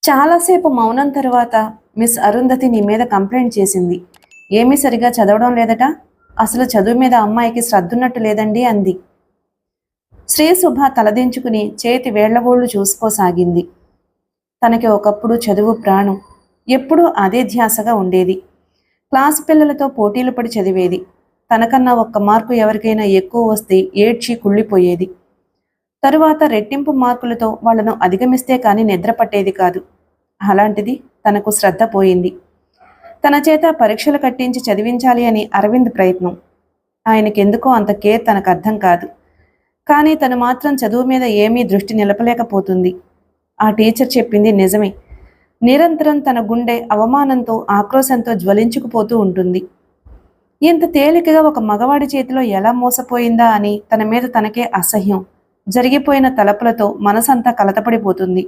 చాలాసేపు మౌనం తరువాత మిస్ అరుంధతి నీ మీద కంప్లైంట్ చేసింది. ఏమీ సరిగా చదవడం లేదట. అసలు చదువు మీద అమ్మాయికి శ్రద్ధున్నట్టు లేదండి అంది. శ్రీశుభ తలదించుకుని చేతి వేళ్లగోళ్లు చూసుకోసాగింది. తనకి ఒకప్పుడు చదువు ప్రాణం. ఎప్పుడూ అదే ధ్యాసగా ఉండేది. క్లాసు పిల్లలతో పోటీలు పడి చదివేది. తనకన్నా ఒక్క మార్కు ఎవరికైనా ఎక్కువ వస్తే ఏడ్చి కుళ్ళిపోయేది. తరువాత రెట్టింపు మార్కులతో వాళ్లను అధిగమిస్తే కానీ నిద్ర పట్టేది కాదు. అలాంటిది తనకు శ్రద్ధ పోయింది. తన చేత పరీక్షలు కట్టించి చదివించాలి అని అరవింద్ ప్రయత్నం. ఆయనకెందుకో అంత కేర్ తనకు అర్థం కాదు. కానీ తను మాత్రం చదువు మీద ఏమీ దృష్టి నిలపలేకపోతుంది. ఆ టీచర్ చెప్పింది నిజమే. నిరంతరం తన గుండె అవమానంతో ఆక్రోశంతో జ్వలించుకుపోతూ ఉంటుంది. ఇంత తేలికగా ఒక మగవాడి చేతిలో ఎలా మోసపోయిందా అని తన మీద తనకే అసహ్యం. జరిగిపోయిన తలపులతో మనసంతా కలతపడిపోతుంది.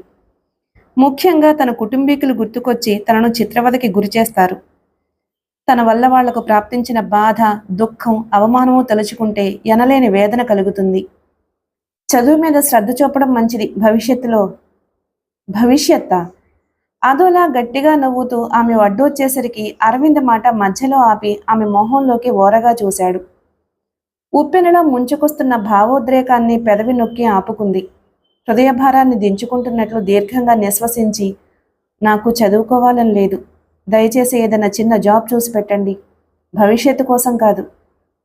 ముఖ్యంగా తన కుటుంబీకులు గుర్తుకొచ్చి తనను చిత్రవధకి గురిచేస్తారు. తన వల్ల వాళ్లకు ప్రాప్తించిన బాధ, దుఃఖం, అవమానము తలుచుకుంటే ఎనలేని వేదన కలుగుతుంది. చదువు మీద శ్రద్ధ చూపడం మంచిది భవిష్యత్తా? అదోలా గట్టిగా నవ్వుతూ ఆమె వడ్డొచ్చేసరికి అరవింద్ మాట మధ్యలో ఆపి ఆమె మొహంలోకి ఓరగా చూశాడు. ఉప్పెనలా ముంచుకొస్తున్న భావోద్రేకాన్ని పెదవి నొక్కి ఆపుకుంది. హృదయభారాన్ని దించుకుంటున్నట్లు దీర్ఘంగా నిశ్వసించి, నాకు చదువుకోవాలని లేదు. దయచేసి ఏదైనా చిన్న జాబ్ చూసి పెట్టండి. భవిష్యత్తు కోసం కాదు,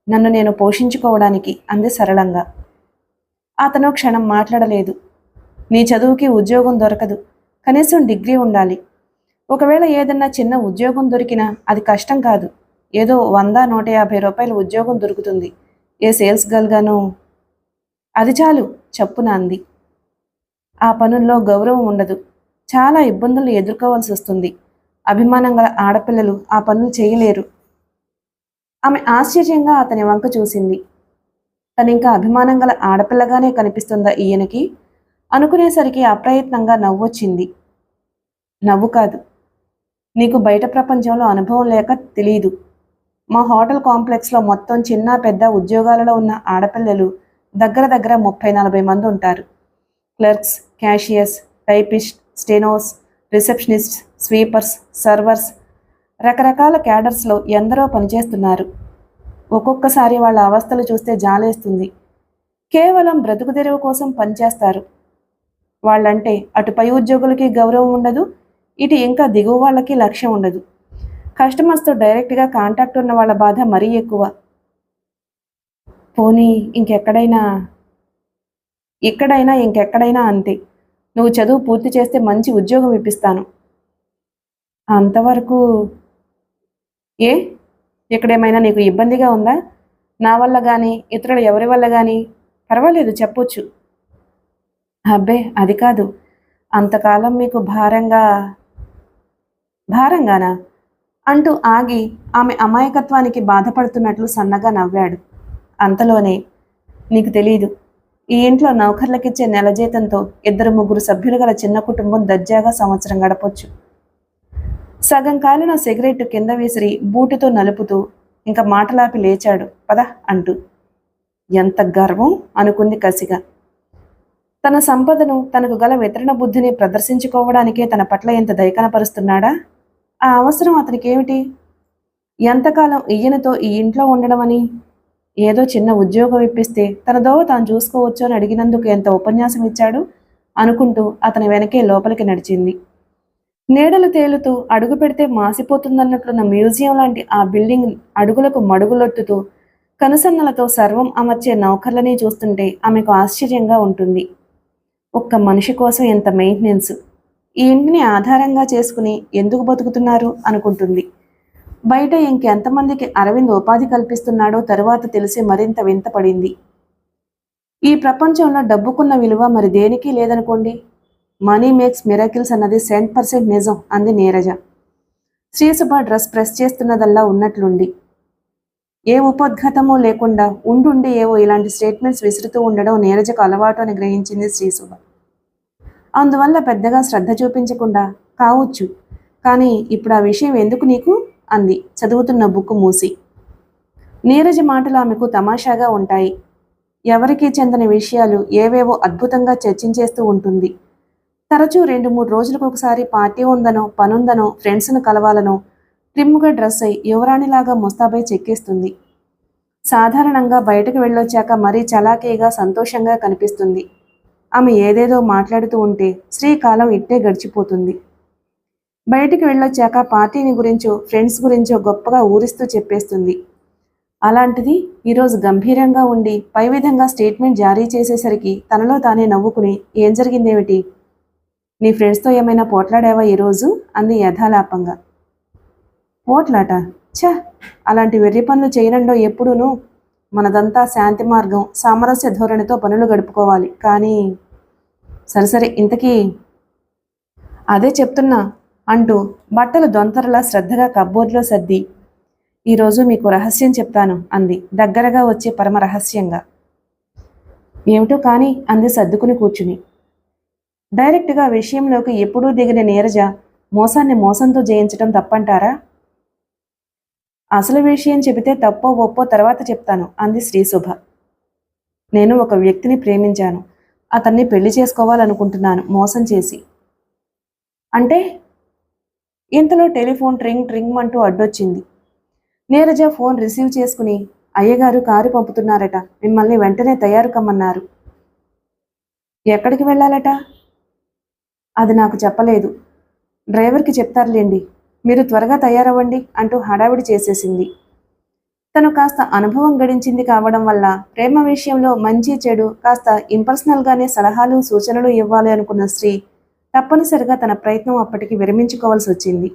నన్ను నేను పోషించుకోవడానికి అంది సరళంగా. అతను క్షణం మాట్లాడలేదు. నీ చదువుకి ఉద్యోగం దొరకదు. కనీసం డిగ్రీ ఉండాలి. ఒకవేళ ఏదన్నా చిన్న ఉద్యోగం దొరికినా అది కష్టం కాదు. ఏదో 100-150 రూపాయల ఉద్యోగం దొరుకుతుంది. ఏ సేల్స్ గర్ల్గానో. అది చాలు చప్పున అంది. ఆ పనుల్లో గౌరవం ఉండదు. చాలా ఇబ్బందులు ఎదుర్కోవాల్సి వస్తుంది. అభిమానం గల ఆడపిల్లలు ఆ పనులు చేయలేరు. ఆమె ఆశ్చర్యంగా అతని వంక చూసింది. తనింకా అభిమానం గల ఆడపిల్లగానే కనిపిస్తుందా ఈయనకి అనుకునేసరికి అప్రయత్నంగా నవ్వొచ్చింది. నవ్వు కాదు, నీకు బయట ప్రపంచంలో అనుభవం లేక తెలీదు. మా హోటల్ కాంప్లెక్స్లో మొత్తం చిన్న పెద్ద ఉద్యోగాలలో ఉన్న ఆడపిల్లలు దగ్గర 30-40 మంది ఉంటారు. Clerks, cashiers, typist, stenos, receptionist, sweepers, servers, రకరకాల క్యాడర్స్లో ఎందరో పనిచేస్తున్నారు. ఒక్కొక్కసారి వాళ్ళ అవస్థలు చూస్తే జాలేస్తుంది. కేవలం బ్రతుకు తెరువు కోసం పనిచేస్తారు. వాళ్ళంటే అటు పై ఉద్యోగులకి గౌరవం ఉండదు, ఇటు ఇంకా దిగువ వాళ్ళకి లక్ష్యం ఉండదు. కస్టమర్స్తో డైరెక్ట్గా కాంటాక్ట్ ఉన్న వాళ్ళ బాధ మరీ ఎక్కువ. పోనీ ఇంకెక్కడైనా అంతే. నువ్వు చదువు పూర్తి చేస్తే మంచి ఉద్యోగం ఇప్పిస్తాను. అంతవరకు ఏ ఎక్కడేమైనా నీకు ఇబ్బందిగా ఉందా? నా వల్ల కానీ ఇతరులు ఎవరి వల్ల కానీ? పర్వాలేదు, చెప్పొచ్చు. అబ్బే అది కాదు. అంతకాలం మీకు భారంగానా అంటూ ఆగి ఆమె అమాయకత్వానికి బాధపడుతున్నట్లు సన్నగా నవ్వాడు. అంతలోనే, నీకు తెలీదు, ఈ ఇంట్లో నౌకర్లకిచ్చే నెల జీతంతో 2-3 సభ్యులు గల చిన్న కుటుంబం దర్జాగా సంవత్సరం గడపొచ్చు. సగం కాలిన సిగరెట్టు కింద విసిరి బూటుతో నలుపుతూ ఇంకా మాటలాపి లేచాడు. పద అంటూ. ఎంత గర్వం అనుకుంది కసిగా. తన సంపదను, తనకు గల వితరణ బుద్ధిని ప్రదర్శించుకోవడానికే తన పట్ల ఎంత దయకనపరుస్తున్నాడా? ఆ అవసరం అతనికేమిటి? ఎంతకాలం ఈయనతో ఈ ఇంట్లో ఉండడమని? ఏదో చిన్న ఉద్యోగం ఇప్పిస్తే తన దోవ తాను చూసుకోవచ్చు అని అడిగినందుకు ఎంత ఉపన్యాసం ఇచ్చాడు అనుకుంటూ అతని వెనకే లోపలికి నడిచింది. నీడలు తేలుతూ అడుగు పెడితే మాసిపోతుందన్నట్లున్న మ్యూజియం లాంటి ఆ బిల్డింగ్ అడుగులకు మడుగులొత్తుతూ కనుసన్నలతో సర్వం అమర్చే నౌకర్లని చూస్తుంటే ఆమెకు ఆశ్చర్యంగా ఉంటుంది. ఒక్క మనిషి కోసం ఎంత మెయింటెనెన్స్! ఈ ఇంటిని ఆధారంగా చేసుకుని ఎందుకు బతుకుతున్నారు అనుకుంటుంది. బయట ఇంకెంతమందికి అరవింద్ ఉపాధి కల్పిస్తున్నాడో తరువాత తెలిసి మరింత వింతపడింది. ఈ ప్రపంచంలో డబ్బుకున్న విలువ మరి దేనికి లేదనుకోండి. మనీ మేక్స్ మిరాకిల్స్ అన్నది 100% నిజం అంది నీరజ. శ్రీసుభ డ్రెస్ ప్రెస్ చేస్తున్నదల్లా ఉన్నట్లుండి. ఏ ఉపోద్ఘాతమూ లేకుండా ఉండుండి ఏవో ఇలాంటి స్టేట్మెంట్స్ విసురుతూ ఉండడం నీరజకు అలవాటు అని గ్రహించింది శ్రీసుభ. అందువల్ల పెద్దగా శ్రద్ధ చూపించకుండా, కావచ్చు, కానీ ఇప్పుడు ఆ విషయం ఎందుకు నీకు అంది చదువుతున్న బుక్కు మూసి. నీరజ మాటలు ఆమెకు తమాషాగా ఉంటాయి. ఎవరికీ చెందని విషయాలు ఏవేవో అద్భుతంగా చర్చించేస్తూ ఉంటుంది. తరచూ 2-3 రోజులకు ఒకసారి పార్టీ ఉందనో పనుందనో ఫ్రెండ్స్ను కలవాలనో ట్రిమ్గా డ్రెస్ అయి యువరాణిలాగా ముస్తాబై చెక్కేస్తుంది. సాధారణంగా బయటకు వెళ్ళొచ్చాక మరీ చలాకీగా సంతోషంగా కనిపిస్తుంది. ఆమె ఏదేదో మాట్లాడుతూ ఉంటే శ్రీకాలం ఇట్టే గడిచిపోతుంది. బయటికి వెళ్ళొచ్చాక పార్టీని గురించో ఫ్రెండ్స్ గురించో గొప్పగా ఊరిస్తూ చెప్పేస్తుంది. అలాంటిది ఈరోజు గంభీరంగా ఉండి పై విధంగా స్టేట్మెంట్ జారీ చేసేసరికి తనలో తానే నవ్వుకుని ఏం జరిగిందేమిటి, నీ ఫ్రెండ్స్తో ఏమైనా పోట్లాడావా ఈరోజు అంది యథాలాపంగా. పోట్లాట? ఛ, అలాంటి వెర్రి పనులు చేయనండో ఎప్పుడూనూ. మనదంతా శాంతి మార్గం సామరస్య ధోరణితో పనులు గడుపుకోవాలి. కానీ సరే ఇంతకీ అదే చెప్తున్నా అంటూ బట్టలు దొంతరలా శ్రద్ధగా కబ్బోర్డ్లో సర్ది, ఈరోజు మీకు రహస్యం చెప్తాను అంది దగ్గరగా వచ్చి పరమ రహస్యంగా. ఏమిటో కానీ అంది సర్దుకుని కూర్చుని. డైరెక్ట్గా విషయంలోకి ఎప్పుడూ దిగిన నీరజ మోసాన్ని మోసంతో జయించడం తప్పంటారా? అసలు విషయం చెబితే తప్పో ఒప్పో తర్వాత చెప్తాను అంది శ్రీశుభ. నేను ఒక వ్యక్తిని ప్రేమించాను. అతన్ని పెళ్లి చేసుకోవాలనుకుంటున్నాను మోసం చేసి. అంటే? ఇంతలో టెలిఫోన్ ట్రింగ్ ట్రింగ్ అంటూ అడ్డొచ్చింది. నీరజ ఫోన్ రిసీవ్ చేసుకుని, అయ్యగారు కారు పంపుతున్నారట, మిమ్మల్ని వెంటనే తయారు కమ్మన్నారు. ఎక్కడికి వెళ్ళాలట? అది నాకు చెప్పలేదు. డ్రైవర్కి చెప్తారులేండి, మీరు త్వరగా తయారవ్వండి అంటూ హడావిడి చేసేసింది. తను కాస్త అనుభవం గడించింది కావడం వల్ల ప్రేమ విషయంలో మంచి చెడు కాస్త ఇంపర్సనల్గానే సలహాలు సూచనలు ఇవ్వాలి అనుకున్న స్త్రీ తప్పనిసరిగా తన ప్రయత్నం అప్పటికి విరమించుకోవాల్సి వచ్చింది.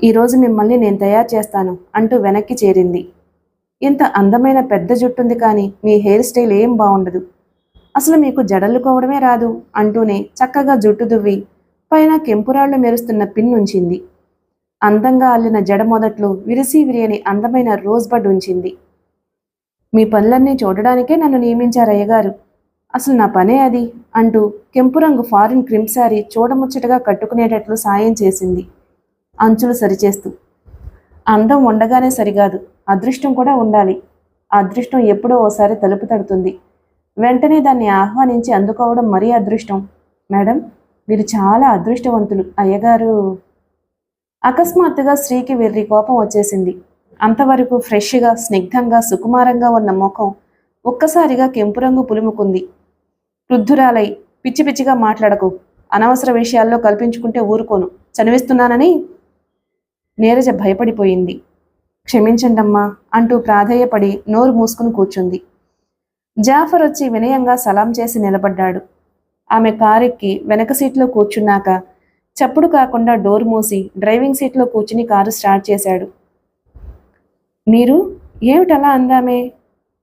ఈరోజు మిమ్మల్ని నేను తయారు చేస్తాను అంటూ వెనక్కి చేరింది. ఇంత అందమైన పెద్ద జుట్టుంది కానీ మీ హెయిర్ స్టైల్ ఏం బాగుండదు, అసలు మీకు జడల్లుకోవడమే రాదు అంటూనే చక్కగా జుట్టు దువ్వి పైన కెంపురాళ్లు మెరుస్తున్న పిన్ ఉంచింది. అందంగా అల్లిన జడ మొదట్లో విరిసి విరియని అందమైన రోజ్ బడ్ ఉంచింది. మీ పనులన్నీ చూడడానికే నన్ను నియమించారయ్యగారు, అసలు నా పనే అది అంటూ కెంపు రంగు ఫారిన్ క్రింప్ శారీ చూడముచ్చటగా కట్టుకునేటట్లు సాయం చేసింది అంచులు సరిచేస్తూ. అందం ఉండగానే సరికాదు, అదృష్టం కూడా ఉండాలి. అదృష్టం ఎప్పుడో ఓసారి తలుపు తడుతుంది, వెంటనే దాన్ని ఆహ్వానించి అందుకోవడం మరీ అదృష్టం. మేడం, మీరు చాలా అదృష్టవంతులు అయ్యగారు. అకస్మాత్తుగా స్త్రీకి వెర్రి కోపం వచ్చేసింది. అంతవరకు ఫ్రెష్గా స్నిగ్ధంగా సుకుమారంగా ఉన్న ముఖం ఒక్కసారిగా కెంపు రంగు పులుముకుంది. వృద్ధురాలై పిచ్చి పిచ్చిగా మాట్లాడకు, అనవసర విషయాల్లో కల్పించుకుంటే ఊరుకోను, చనివిస్తున్నానని. నీరజ భయపడిపోయింది. క్షమించండమ్మా అంటూ ప్రాధేయపడి నోరు మూసుకుని కూర్చుంది. జాఫర్ వచ్చి వినయంగా సలాం చేసి నిలబడ్డాడు. ఆమె కారెక్కి వెనక సీట్లో కూర్చున్నాక చప్పుడు కాకుండా డోర్ మూసి డ్రైవింగ్ సీట్లో కూర్చుని కారు స్టార్ట్ చేశాడు. మీరు ఏమిటలా అందామే?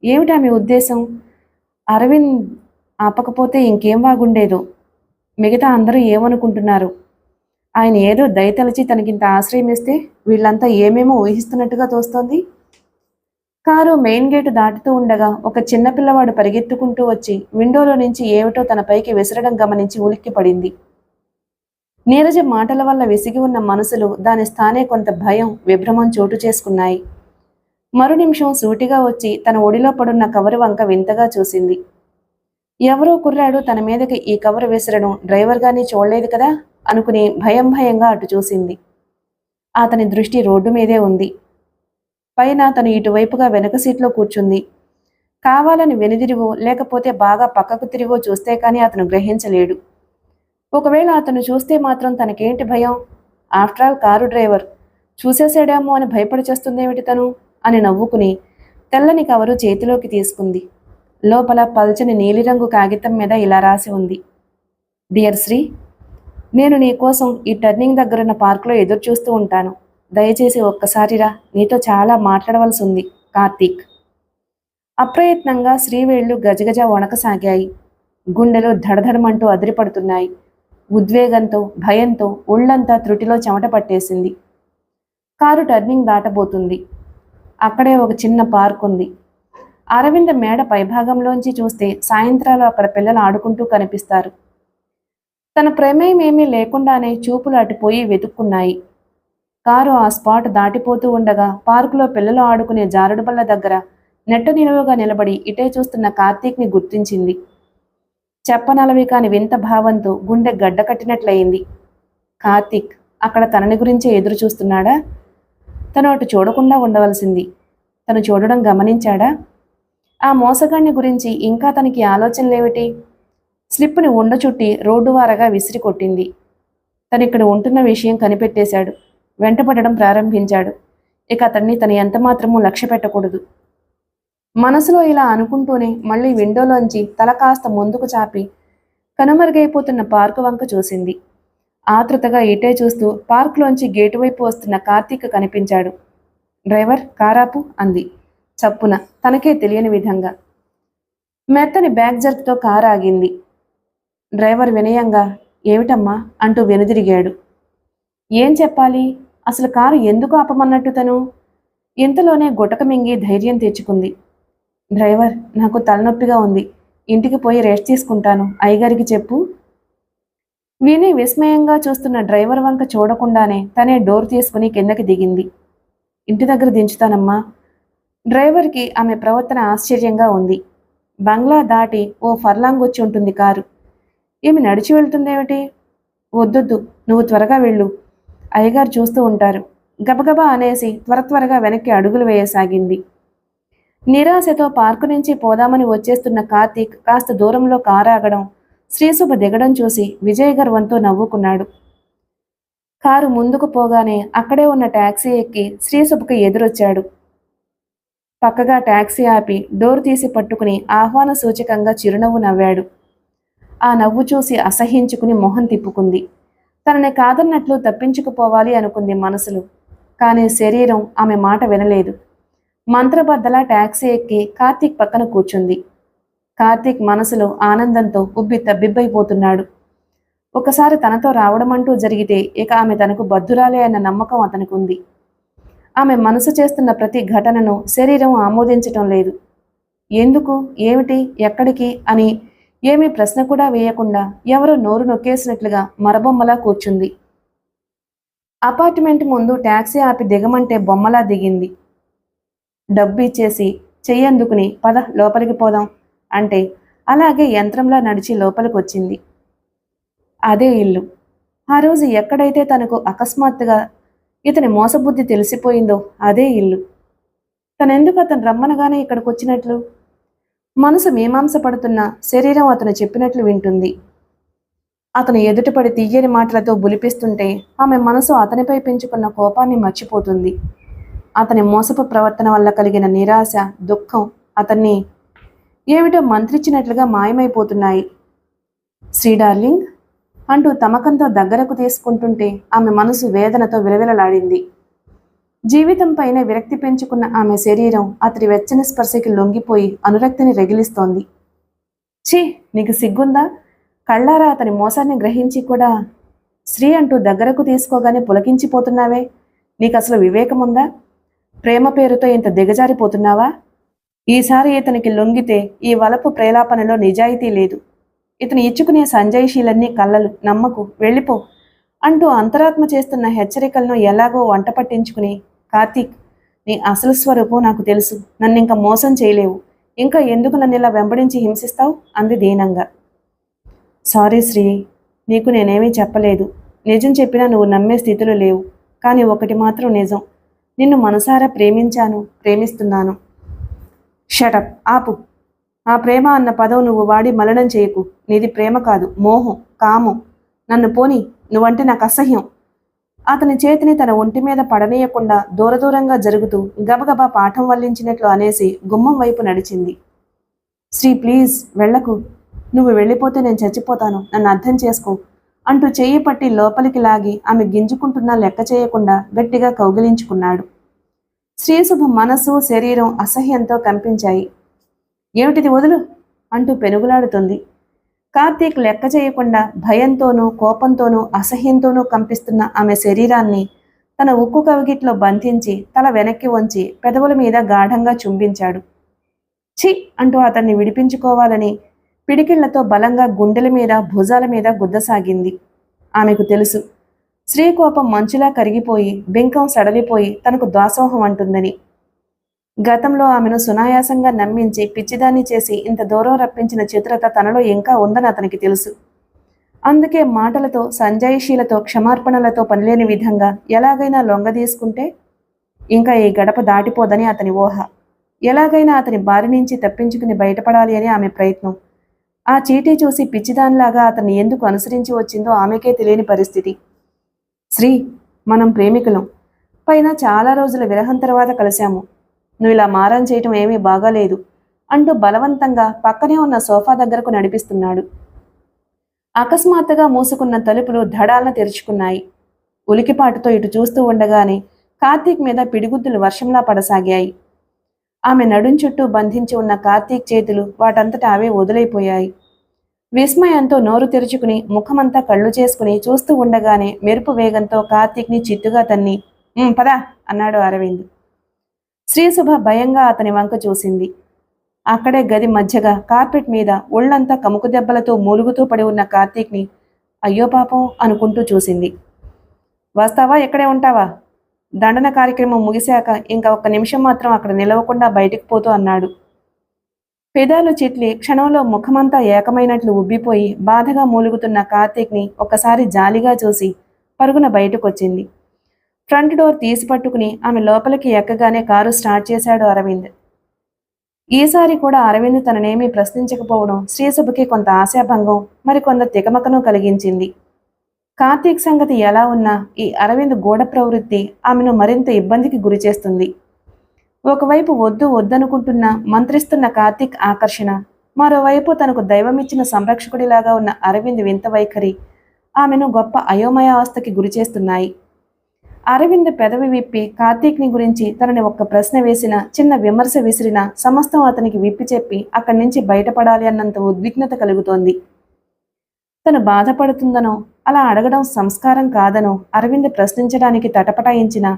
ఏమిటామె ఉద్దేశం? అరవింద్ ఆపకపోతే ఇంకేం బాగుండేదో. మిగతా అందరూ ఏమనుకుంటున్నారు? ఆయన ఏదో దయతలచి తనకింత ఆశ్రయం ఇస్తే వీళ్ళంతా ఏమేమో ఊహిస్తున్నట్టుగా తోస్తోంది. కారు మెయిన్ గేటు దాటుతూ ఉండగా ఒక చిన్నపిల్లవాడు పరిగెత్తుకుంటూ వచ్చి విండోలో నుంచి ఏమిటో తన పైకి విసరడం గమనించి ఉలిక్కి పడింది. నీరజ మాటల వల్ల విసిగి ఉన్న మనసులో దాని స్థానే కొంత భయం విభ్రమం చోటు చేసుకున్నాయి. మరు నిమిషం సూటిగా వచ్చి తన ఒడిలో పడున్న కవరు వంక వింతగా చూసింది. ఎవరో కుర్రాడు తన మీదకి ఈ కవరు విసరడం డ్రైవర్ గాని చూడలేదు కదా అనుకుని భయంగా అటు చూసింది. అతని దృష్టి రోడ్డు మీదే ఉంది. పైన తను ఇటువైపుగా వెనక సీట్లో కూర్చుంది. కావాలని వెనుదిరివో లేకపోతే బాగా పక్కకు తిరిగో చూస్తే కానీ అతను గ్రహించలేడు. ఒకవేళ అతను చూస్తే మాత్రం తనకేంటి భయం? ఆఫ్టర్ ఆల్ కారు డ్రైవర్, చూసేసాడేమో అని భయపడి చేస్తుందేమిటి తను అని నవ్వుకుని తెల్లని కవరు చేతిలోకి తీసుకుంది. లోపల పల్చని నీలిరంగు కాగితం మీద ఇలా రాసి ఉంది. డియర్ శ్రీ, నేను నీ కోసం ఈ టర్నింగ్ దగ్గరున్న పార్కులో ఎదురు చూస్తూ ఉంటాను. దయచేసి ఒక్కసారిరా, నీతో చాలా మాట్లాడవలసి ఉంది. కార్తీక్. అప్రయత్నంగా శ్రీవేళ్లు గజగజ వణకసాగాయి. గుండెలు ధడధడమంటూ అదిరిపడుతున్నాయి. ఉద్వేగంతో భయంతో ఒళ్లంతా త్రుటిలో చెమట పట్టేసింది. కారు టర్నింగ్ దాటబోతుంది. అక్కడే ఒక చిన్న పార్క్ ఉంది. అరవింద మేడ పైభాగంలోంచి చూస్తే సాయంత్రాలు అక్కడ పిల్లలు ఆడుకుంటూ కనిపిస్తారు. తన ప్రమేయం ఏమీ లేకుండానే చూపులు అటుపోయి వెతుక్కున్నాయి. కారు ఆ స్పాట్ దాటిపోతూ ఉండగా పార్కులో పిల్లలు ఆడుకునే జారుడు బల్ల దగ్గర నెట్ట నిలువుగా నిలబడి ఇటే చూస్తున్న కార్తీక్ని గుర్తించింది. చెప్పనలవి కాని వింత భావంతో గుండె గడ్డ కట్టినట్లయింది. కార్తీక్ అక్కడ తనని గురించే ఎదురు చూస్తున్నాడా? తను అటు చూడకుండా ఉండవలసింది. తను చూడడం గమనించాడా? ఆ మోసగాణ్ణి గురించి ఇంకా తనకి ఆలోచనలేమిటి? స్లిప్పుని ఉండచుట్టి రోడ్డు వారగా విసిరి కొట్టింది. తనిక్కడ ఉంటున్న విషయం కనిపెట్టేశాడు. వెంటపడడం ప్రారంభించాడు. ఇక అతన్ని తను ఎంతమాత్రమూ లక్ష్య పెట్టకూడదు. మనసులో ఇలా అనుకుంటూనే మళ్ళీ విండోలోంచి తల కాస్త ముందుకు చాపి కనుమరుగైపోతున్న పార్కు వంక చూసింది. ఆతృతగా ఇటే చూస్తూ పార్కులోంచి గేటు వైపు వస్తున్న కార్తీక్ కనిపించాడు. డ్రైవర్ కారాపు అంది చప్పున, తనకే తెలియని విధంగా. మెత్తని బ్యాక్ జర్క్తో కారు ఆగింది. డ్రైవర్ వినయంగా ఏమిటమ్మా అంటూ వెనుదిరిగాడు. ఏం చెప్పాలి? అసలు కారు ఎందుకు ఆపమన్నట్టు తను? ఇంతలోనే గుటక మింగి ధైర్యం తెచ్చుకుంది. డ్రైవర్ నాకు తలనొప్పిగా ఉంది, ఇంటికి పోయి రెస్ట్ తీసుకుంటాను, అయ్యగారికి చెప్పు. విని విస్మయంగా చూస్తున్న డ్రైవర్ వంక చూడకుండానే తనే డోర్ తీసుకుని కిందకి దిగింది. ఇంటి దగ్గర దించుతానమ్మా. డ్రైవర్కి ఆమె ప్రవర్తన ఆశ్చర్యంగా ఉంది. బంగ్లా దాటి ఓ ఫర్లాంగ్ వచ్చి ఉంటుంది కారు. ఏమి నడిచి వెళ్తుందేమిటి? వద్దొద్దు, నువ్వు త్వరగా వెళ్ళు, అయ్యగారు చూస్తూ ఉంటారు. గబగబా అనేసి త్వరగా వెనక్కి అడుగులు వేయసాగింది. నిరాశతో పార్కు నుంచి పోదామని వచ్చేస్తున్న కార్తీక్ కాస్త దూరంలో కారు ఆగడం, శ్రీశుభ దిగడం చూసి విజయ్ గర్వంతో నవ్వుకున్నాడు. కారు ముందుకు పోగానే అక్కడే ఉన్న టాక్సీ ఎక్కి శ్రీశుభకి ఎదురొచ్చాడు. పక్కగా టాక్సీ ఆపి డోర్ తీసి పట్టుకుని ఆహ్వాన సూచకంగా చిరునవ్వు నవ్వాడు. ఆ నవ్వు చూసి అసహ్యించుకుని మొహం తిప్పుకుంది. తనని కాదన్నట్లు తప్పించుకుపోవాలి అనుకుంది మనసులో. కానీ శరీరం ఆమె మాట వినలేదు. మంత్రబద్దలా టాక్సీ ఎక్కి కార్తీక్ పక్కన కూర్చుంది. కార్తీక్ మనసులో ఆనందంతో ఉబ్బి తబ్బిబ్బైపోతున్నాడు. ఒకసారి తనతో రావడమంటూ జరిగితే ఇక ఆమె తనకు బద్ధురాలే అన్న నమ్మకం అతనికి ఉంది. ఆమె మనసు చేస్తున్న ప్రతి ఘటనను శరీరం ఆమోదించటం లేదు. ఎందుకు, ఏమిటి, ఎక్కడికి అని ఏమీ ప్రశ్న కూడా వేయకుండా ఎవరో నోరు నొక్కేసినట్లుగా మరబొమ్మలా కూర్చుంది. అపార్ట్మెంట్ ముందు టాక్సీ ఆపి దిగమంటే బొమ్మలా దిగింది. డబ్బు ఇచ్చేసి చెయ్యందుకుని పద లోపలికి పోదాం అంటే అలాగే యంత్రంలా నడిచి లోపలికి వచ్చింది. అదే ఇల్లు. ఆ రోజు ఎక్కడైతే తనకు అకస్మాత్తుగా ఇతని మోసబుద్ధి తెలిసిపోయిందో అదే ఇల్లు. తనెందుకు అతను రమ్మనగానే ఇక్కడికి వచ్చినట్లు? మనసు మీమాంస పడుతున్న శరీరం అతను చెప్పినట్లు వింటుంది. అతను ఎదుటపడి తీయని మాటలతో బులిపిస్తుంటే ఆమె మనసు అతనిపై పెంచుకున్న కోపాన్ని మర్చిపోతుంది. అతని మోసపు ప్రవర్తన వల్ల కలిగిన నిరాశ, దుఃఖం అతన్ని ఏమిటో మంత్రించినట్లుగా మాయమైపోతున్నాయి. శ్రీ డార్లింగ్ అంటూ తమకంతో దగ్గరకు తీసుకుంటుంటే ఆమె మనసు వేదనతో విలవిలలాడింది. జీవితం పైన విరక్తి పెంచుకున్న ఆమె శరీరం అతడి వెచ్చని స్పర్శకి లొంగిపోయి అనురక్తిని రగిలిస్తోంది. ఛీ, నీకు సిగ్గుందా? కళ్ళారా అతని మోసాన్ని గ్రహించి కూడా శ్రీ అంటూ దగ్గరకు తీసుకోగానే పులకించిపోతున్నావే. నీకు అసలు వివేకముందా? ప్రేమ పేరుతో ఇంత దిగజారిపోతున్నావా? ఈసారి ఇతనికి లొంగితే ఈ వలపు ప్రేలాపనలో నిజాయితీ లేదు. ఇతను ఇచ్చుకునే సంజయశీలన్నీ కళ్ళలు, నమ్మకు, వెళ్ళిపో అంటూ అంతరాత్మ చేస్తున్న హెచ్చరికలను ఎలాగో వంట పట్టించుకుని, కార్తీక్, నీ అసలు స్వరూపం నాకు తెలుసు, నన్నింక మోసం చేయలేవు, ఇంకా ఎందుకు నన్ను ఇలా వెంబడించి హింసిస్తావు అంది దీనంగా. సారీ శ్రీ, నీకు నేనేమీ చెప్పలేదు. నిజం చెప్పినా నువ్వు నమ్మే స్థితిలో లేవు. కానీ ఒకటి మాత్రం నిజం, నిన్ను మనసారా ప్రేమించాను, ప్రేమిస్తున్నాను. షటప్, ఆపు. ఆ ప్రేమ అన్న పదం నువ్వు వాడి మలనం చేయకు. నీది ప్రేమ కాదు, మోహం, కామం. నన్ను పోని, నువ్వంటే నాకు అసహ్యం. అతని చేతిని తన ఒంటి మీద పడనీయకుండా దూరంగా జరుగుతూ గబగబా పాఠం వల్లించినట్లు అనేసి గుమ్మం వైపు నడిచింది. శ్రీ ప్లీజ్ వెళ్ళకు, నువ్వు వెళ్ళిపోతే నేను చచ్చిపోతాను, నన్ను అర్థం చేసుకో అంటూ చెయ్యి పట్టి లోపలికి లాగి ఆమె గింజుకుంటున్నా లెక్క చేయకుండా గట్టిగా కౌగిలించుకున్నాడు. శ్రీశుభ మనసు, శరీరం అసహ్యంతో కంపించాయి. ఏమిటిది, వదులు అంటూ పెనుగులాడుతుంది. కార్తీక్ లెక్క చేయకుండా భయంతోనూ, కోపంతోనూ, అసహ్యంతోనూ కంపిస్తున్న ఆమె శరీరాన్ని తన ఉక్కు కవిగిట్లో బంధించి తల వెనక్కి వంచి పెదవుల మీద గాఢంగా చుంబించాడు. ఛీ అంటూ అతన్ని విడిపించుకోవాలని పిడికిళ్లతో బలంగా గుండెల మీద, భుజాల మీద గుద్దసాగింది. ఆమెకు తెలుసు శ్రీ కోపం మంచులా కరిగిపోయి, బింకం సడలిపోయి తనకు దాసోహం అంటుందని. గతంలో ఆమెను సునాయాసంగా నమ్మించి పిచ్చిదాన్ని చేసి ఇంత దూరం రప్పించిన చిత్రత తనలో ఇంకా ఉందని అతనికి తెలుసు. అందుకే మాటలతో, సంజాయిషీలతో, క్షమార్పణలతో పనిలేని విధంగా ఎలాగైనా లొంగదీసుకుంటే ఇంకా ఈ గడప దాటిపోదని అతని ఊహ. ఎలాగైనా అతని బారి నుంచి తప్పించుకుని బయటపడాలి అని ఆమె ప్రయత్నం. ఆ చీటీ చూసి పిచ్చిదానిలాగా అతన్ని ఎందుకు అనుసరించి వచ్చిందో ఆమెకే తెలియని పరిస్థితి. శ్రీ, మనం ప్రేమికులం. పైన చాలా రోజుల విరహం తర్వాత కలిశాము. నువ్వు ఇలా మారం చేయటం ఏమీ బాగాలేదు అంటూ బలవంతంగా పక్కనే ఉన్న సోఫా దగ్గరకు నడిపిస్తున్నాడు. అకస్మాత్తుగా మూసుకున్న తలుపులు ధడాలను తెరుచుకున్నాయి. ఉలికిపాటుతో ఇటు చూస్తూ ఉండగానే కార్తీక్ మీద పిడిగుద్దులు వర్షంలా పడసాగాయి. ఆమె నడుం చుట్టూ బంధించి ఉన్న కార్తీక్ చేతులు వాటంతటా అవే వదిలైపోయాయి. విస్మయంతో నోరు తెరుచుకుని ముఖమంతా కళ్ళు చేసుకుని చూస్తూ ఉండగానే మెరుపు వేగంతో కార్తీక్ని చిత్తుగా తన్ని పదా అన్నాడు అరవింద్. శ్రీశుభ భయంగా అతని వంక చూసింది. అక్కడే గది మధ్యగా కార్పెట్ మీద ఒళ్లంతా కముకు దెబ్బలతో మూలుగుతూ పడి ఉన్న కార్తీక్ని అయ్యో పాపం అనుకుంటూ చూసింది. వస్తావా, ఇక్కడే ఉంటావా? దండన కార్యక్రమం ముగిశాక ఇంకా ఒక్క నిమిషం మాత్రం అక్కడ నిలవకుండా బయటికి పోతూ అన్నాడు. పెదాలు చిట్లి క్షణంలో ముఖమంతా ఏకమైనట్లు ఉబ్బిపోయి బాధగా మూలుగుతున్న కార్తీక్ని ఒక్కసారి జాలిగా చూసి పరుగున బయటకొచ్చింది. ఫ్రంట్ డోర్ తీసి పట్టుకుని ఆమె లోపలికి ఎక్కగానే కారు స్టార్ట్ చేశాడు అరవింద్. ఈసారి కూడా అరవింద్ తననేమీ ప్రశ్నించకపోవడం శ్రీశుభకి కొంత ఆశాభంగం, మరికొంత తికమకను కలిగించింది. కార్తీక్ సంగతి ఎలా ఉన్నా ఈ అరవింద్ గూఢ ప్రవృత్తి ఆమెను మరింత ఇబ్బందికి గురిచేస్తుంది. ఒకవైపు వద్దు వద్దనుకుంటున్న మంత్రిస్తున్న కార్తీక్ ఆకర్షణ, మరోవైపు తనకు దైవమిచ్చిన సంరక్షకుడిలాగా ఉన్న అరవింద్ వింత వైఖరి ఆమెను గొప్ప అయోమయావస్థకి గురిచేస్తున్నాయి. అరవింద్ పెదవి విప్పి కార్తీక్ని గురించి తనని ఒక్క ప్రశ్న వేసినా, చిన్న విమర్శ విసిరినా సమస్తం అతనికి విప్పి చెప్పి అక్కడి నుంచి బయటపడాలి అన్నంత ఉద్విగ్నత కలుగుతోంది. తను బాధపడుతుందనో, అలా అడగడం సంస్కారం కాదనో అరవింద్ ప్రశ్నించడానికి తటపటాయించిన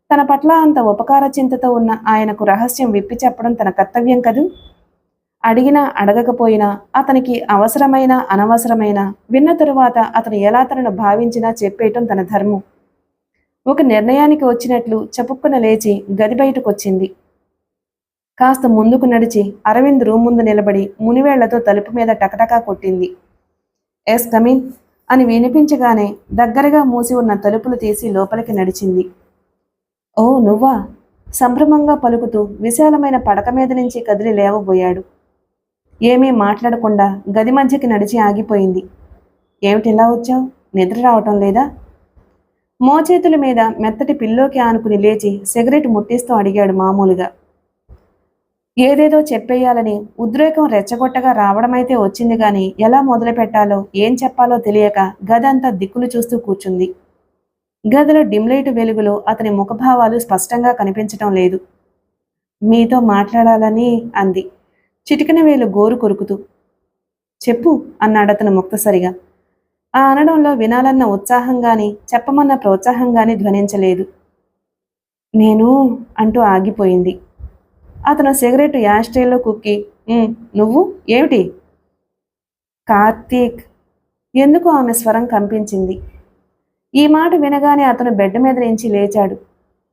తన పట్ల అంత ఉపకార చింతతో ఉన్న ఆయనకు రహస్యం విప్పి చెప్పడం తన కర్తవ్యం కదూ. అడిగినా అడగకపోయినా, అతనికి అవసరమైన అనవసరమైన విన్న తరువాత అతను ఎలా తనను భావించినా చెప్పేయటం తన ధర్మం. ఒక నిర్ణయానికి వచ్చినట్లు చపుక్కున లేచి గది బయటకొచ్చింది. కాస్త ముందుకు నడిచి అరవింద్ రూమ్ ముందు నిలబడి మునివేళ్లతో తలుపు మీద టకటకా కొట్టింది. ఎస్ కమిన్ అని వినిపించగానే దగ్గరగా మూసి ఉన్న తలుపులు తీసి లోపలికి నడిచింది. ఓ నువ్వా? సంభ్రమంగా పలుకుతూ విశాలమైన పడక మీద నుంచి కదిలి లేవబోయాడు. ఏమీ మాట్లాడకుండా గది మధ్యకి నడిచి ఆగిపోయింది. ఏమిటిలా వచ్చావు? నిద్ర రావటం లేదా? మోచేతుల మీద మెత్తటి పిల్లోకి ఆనుకుని లేచి సిగరెట్ ముట్టిస్తూ అడిగాడు మామూలుగా. ఏదేదో చెప్పేయాలని ఉద్రేకం రెచ్చగొట్టగా రావడమైతే వచ్చింది గాని ఎలా మొదలు పెట్టాలో, ఏం చెప్పాలో తెలియక గదంతా దిక్కులు చూస్తూ కూర్చుంది. గదిలో డిమ్లైట్ వెలుగులో అతని ముఖభావాలు స్పష్టంగా కనిపించటం లేదు. మీతో మాట్లాడాలని అంది చిటికిన వేలు గోరు కొరుకుతూ. చెప్పు అన్నాడతను ముక్తసరిగా. ఆ అనడంలో వినాలన్న ఉత్సాహంగాని చెప్పమన్న ప్రోత్సాహంగాని ధ్వనించలేదు. నేను అంటూ ఆగిపోయింది. అతను సిగరెట్ యాస్ట్రేలో కుక్కి నువ్వు ఏమిటి? కార్తీక్. ఎందుకు ఆమె స్వరం కంపించింది. ఈ మాట వినగానే అతను బెడ్ మీద నుంచి లేచాడు.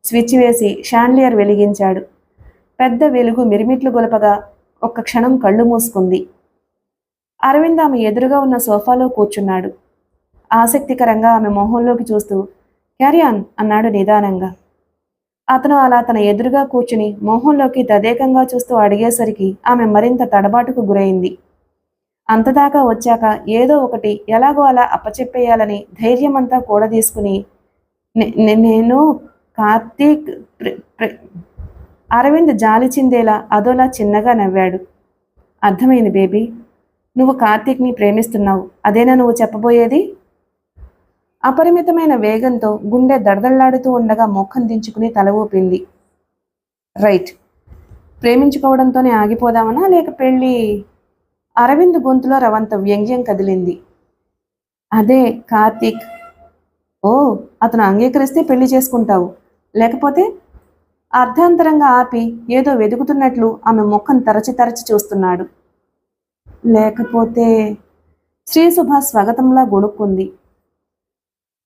స్విచ్ వేసి షాండ్లియర్ వెలిగించాడు. పెద్ద వెలుగు మిరిమిట్లు గొలపగా ఒక్క క్షణం కళ్ళు మూసుకుంది. అరవింద్ ఆమె ఎదురుగా ఉన్న సోఫాలో కూర్చున్నాడు. ఆసక్తికరంగా ఆమె మొహంలోకి చూస్తూ క్యారియాన్ అన్నాడు నిదానంగా. అతను అలా తన ఎదురుగా కూర్చుని మొహంలోకి తదేకంగా చూస్తూ అడిగేసరికి ఆమె మరింత తడబాటుకు గురైంది. అంతదాకా వచ్చాక ఏదో ఒకటి ఎలాగో అలా అప్పచెప్పేయాలని ధైర్యమంతా కూడదీసుకుని నేను కార్తీక్ అరవింద్ జాలి చిందేలా అదోలా చిన్నగా నవ్వాడు. అర్థమైంది బేబీ, నువ్వు కార్తీక్ని ప్రేమిస్తున్నావు, అదేనా నువ్వు చెప్పబోయేది? అపరిమితమైన వేగంతో గుండె దడదళ్లాడుతూ ఉండగా ముఖం దించుకుని తల ఊపింది. రైట్, ప్రేమించుకోవడంతోనే ఆగిపోదామనా లేక పెళ్ళి? అరవింద్ గొంతులో రవంత వ్యంగ్యం కదిలింది. అదే కార్తీక్. ఓ, అతను అంగీకరిస్తే పెళ్లి చేసుకుంటావు, లేకపోతే? అర్ధాంతరంగా ఆపి ఏదో వెతుకుతున్నట్లు ఆమె ముఖం తరచి తరచి చూస్తున్నాడు. లేకపోతే? శ్రీశుభ స్వాగతంలా గొడుక్కుంది.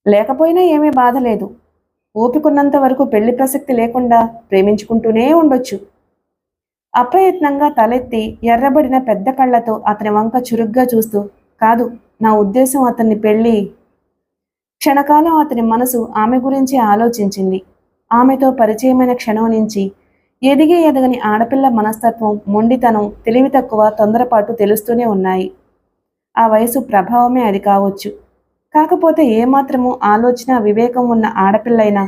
లేకపోయినా ఏమీ బాధ లేదు. ఓపికొన్నంత వరకు పెళ్లి ప్రసక్తి లేకుండా ప్రేమించుకుంటూనే ఉండొచ్చు అప్రయత్నంగా తలెత్తి ఎర్రబడిన పెద్ద కళ్ళతో అతని వంక చురుగ్గా చూస్తూ, కాదు, నా ఉద్దేశం అతన్ని పెళ్ళి. క్షణకాలం అతని మనసు ఆమె గురించి ఆలోచించింది. ఆమెతో పరిచయమైన క్షణం నుంచి ఎదగని ఆడపిల్ల మనస్తత్వం, మొండితనం, తెలివి తక్కువ, తొందరపాటు తెలుస్తూనే ఉన్నాయి. ఆ వయసు ప్రభావమే అది కావచ్చు. కాకపోతే ఏమాత్రమూ ఆలోచన, వివేకం ఉన్న ఆడపిల్లైనా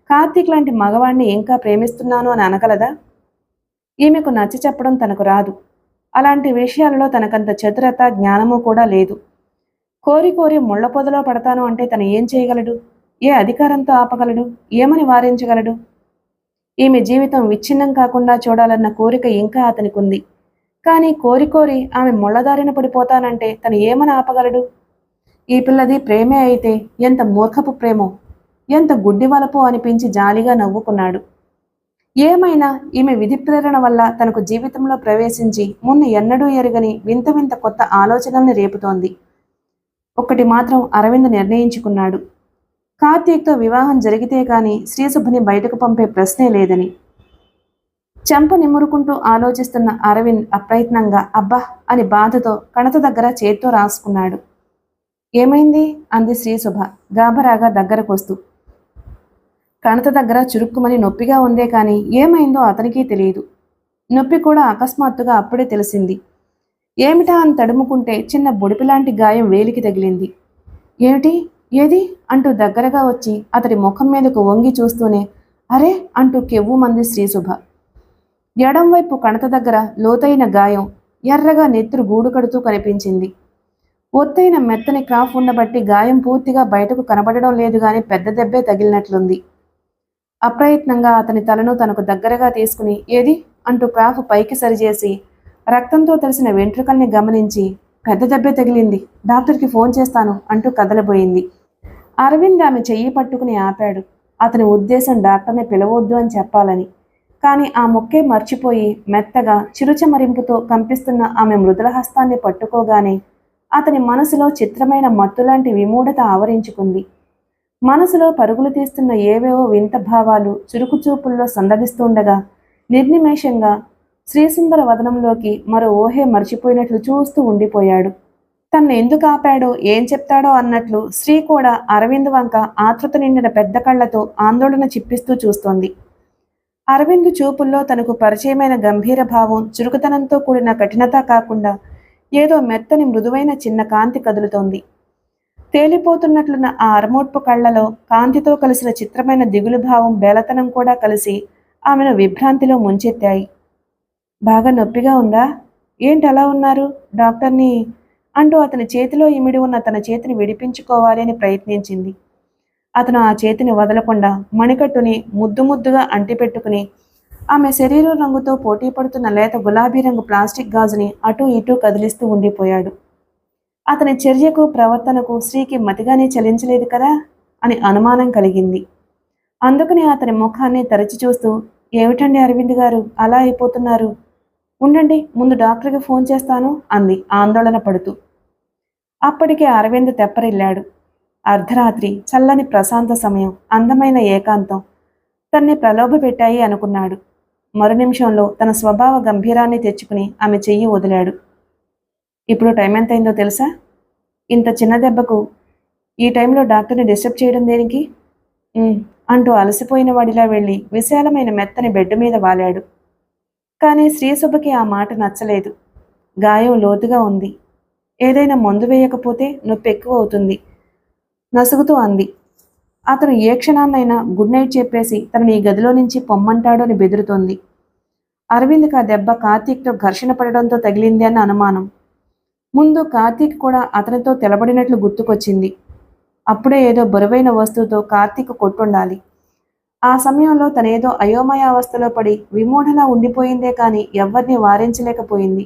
కార్తీక్ లాంటి మగవాణ్ణి ఇంకా ప్రేమిస్తున్నాను అని అనగలదా? ఈమెకు నచ్చ చెప్పడం తనకు రాదు. అలాంటి విషయాలలో తనకంత చతురత, జ్ఞానము కూడా లేదు. కోరి కోరి ముళ్ళ పొదలో పడతాను అంటే తను ఏం చేయగలడు? ఏ అధికారంతో ఆపగలడు? ఏమని వారించగలడు? ఈమె జీవితం విచ్ఛిన్నం కాకుండా చూడాలన్న కోరిక ఇంకా అతనికుంది. కానీ కోరి కోరి ఆమె ముళ్ళదారిన పడిపోతానంటే తను ఏమని ఆపగలడు? ఈ పిల్లది ప్రేమే అయితే ఎంత మూర్ఖపు ప్రేమో, ఎంత గుడ్డివలపో అనిపించి జాలిగా నవ్వుకున్నాడు. ఏమైనా ఈమె విధి ప్రేరణ వల్ల తనకు జీవితంలో ప్రవేశించి మున్ను ఎన్నడూ ఎరుగని వింత వింత కొత్త ఆలోచనల్ని రేపుతోంది. ఒక్కటి మాత్రం అరవింద్ నిర్ణయించుకున్నాడు. కార్తీక్తో వివాహం జరిగితే గాని శ్రీశుభని బయటకు పంపే ప్రశ్నే లేదని. చెంప నిమురుకుంటూ ఆలోచిస్తున్న అరవింద్ అప్రయత్నంగా అబ్బా అని బాధతో కణత దగ్గర చేత్తో రాసుకున్నాడు. ఏమైంది? అంది శ్రీశుభ గాబరాగా దగ్గరకొస్తూ. కణత దగ్గర చురుక్కుమని నొప్పిగా ఉందే కాని ఏమైందో అతనికీ తెలియదు. నొప్పి కూడా అకస్మాత్తుగా అప్పుడే తెలిసింది. ఏమిటా అని తడుముకుంటే చిన్న బొడిపిలాంటి గాయం వేలికి తగిలింది. ఏమిటి? ఏది? అంటూ దగ్గరగా వచ్చి అతడి ముఖం మీదకు వంగి చూస్తూనే అరే అంటూ కెవ్వుమంది శ్రీశుభ. ఎడంవైపు కణత దగ్గర లోతైన గాయం, ఎర్రగా నెత్తురు గూడు కడుతూ కనిపించింది. ఒత్తైన మెత్తని క్రాఫ్ ఉండబట్టి గాయం పూర్తిగా బయటకు కనబడడం లేదు గాని పెద్ద దెబ్బే తగిలినట్లుంది. అప్రయత్నంగా అతని తలను తనకు దగ్గరగా తీసుకుని ఏది అంటూ క్రాఫ్ పైకి సరిచేసి రక్తంతో తడిసిన వెంట్రుకల్ని గమనించి పెద్ద దెబ్బే తగిలింది, డాక్టర్కి ఫోన్ చేస్తాను అంటూ కదలబోయింది. అరవింద్ ఆమె చెయ్యి పట్టుకుని ఆపాడు. అతని ఉద్దేశం డాక్టర్ని పిలవద్దు అని చెప్పాలని. కానీ ఆ మొక్కే మర్చిపోయి మెత్తగా చిరుచమరింపుతో కంపిస్తున్న ఆమె మృదుల హస్తాన్ని పట్టుకోగానే అతని మనసులో చిత్రమైన మత్తులాంటి విమూఢత ఆవరించుకుంది. మనసులో పరుగులు తీస్తున్న ఏవేవో వింత భావాలు చురుకు చూపుల్లో సందడిస్తుండగా నిర్నిమేషంగా శ్రీసుందర వదనంలోకి మరో ఊహే మర్చిపోయినట్లు చూస్తూ ఉండిపోయాడు. తన్ను ఎందుకు ఆపాడో, ఏం చెప్తాడో అన్నట్లు శ్రీ కూడా అరవింద్ వంక ఆతృత నిండిన పెద్ద కళ్లతో ఆందోళన చిప్పిస్తూ చూస్తోంది. అరవింద్ చూపుల్లో తనకు పరిచయమైన గంభీర భావం, చురుకుతనంతో కూడిన కఠినత కాకుండా ఏదో మెత్తని మృదువైన చిన్న కాంతి కదులుతోంది. తేలిపోతున్నట్లున్న ఆ అరమోట్పు కళ్లలో కాంతితో కలిసిన చిత్రమైన దిగులు భావం, బేలతనం కూడా కలిసి ఆమెను విభ్రాంతిలో ముంచెత్తాయి. బాగా నొప్పిగా ఉందా? ఏంటి అలా ఉన్నారు? డాక్టర్ని అంటూ అతని చేతిలో ఇమిడి ఉన్న తన చేతిని విడిపించుకోవాలి అని ప్రయత్నించింది. అతను ఆ చేతిని వదలకుండా మణికట్టుని ముద్దు ముద్దుగా అంటిపెట్టుకుని ఆమె శరీరం రంగుతో పోటీ పడుతున్న లేత గులాబీ రంగు ప్లాస్టిక్ గాజుని అటూ ఇటూ కదిలిస్తూ ఉండిపోయాడు. అతని చర్యకు, ప్రవర్తనకు శ్రీకి మతిగానే చలించలేదు కదా అని అనుమానం కలిగింది. అందుకని అతని ముఖాన్ని తరచి చూస్తూ ఏమిటండి అరవింద్ గారు అలా అయిపోతున్నారు? ఉండండి, ముందు డాక్టర్కి ఫోన్ చేస్తాను అంది ఆందోళన పడుతూ. అప్పటికే అరవింద్ తెప్పరిల్లాడు. అర్ధరాత్రి, చల్లని ప్రశాంత సమయం, అందమైన ఏకాంతం తన్ని ప్రలోభ పెట్టాయి అనుకున్నాడు. మరు నిమిషంలో తన స్వభావ గంభీరాన్ని తెచ్చుకుని ఆమె చెయ్యి వదిలాడు. ఇప్పుడు టైం ఎంత అయిందో తెలుసా? ఇంత చిన్న దెబ్బకు ఈ టైంలో డాక్టర్ని డిస్టర్బ్ చేయడం దేనికి? అంటూ అలసిపోయిన వాడిలా వెళ్ళి విశాలమైన మెత్తని బెడ్ మీద వాలాడు. కానీ శ్రీశుభకి ఆ మాట నచ్చలేదు. గాయం లోతుగా ఉంది. ఏదైనా మందు వేయకపోతే నొప్పి ఎక్కువ అవుతుంది నసుగుతూ అంది. అతను ఏ క్షణాన్నైనా గుడ్ నైట్ చెప్పేసి తనని ఈ గదిలో నుంచి పొమ్మంటాడు అని బెదురుతోంది. అరవింద్కి ఆ దెబ్బ కార్తీక్తో ఘర్షణ పడడంతో తగిలింది అన్న అనుమానం. ముందు కార్తీక్ కూడా అతనితో తెలబడినట్లు గుర్తుకొచ్చింది. అప్పుడే ఏదో బరువైన వస్తువుతో కార్తీక్ కొట్టుండాలి. ఆ సమయంలో తనేదో అయోమయావస్థలో పడి విమూఢలా ఉండిపోయిందే కాని ఎవ్వరినీ వారించలేకపోయింది.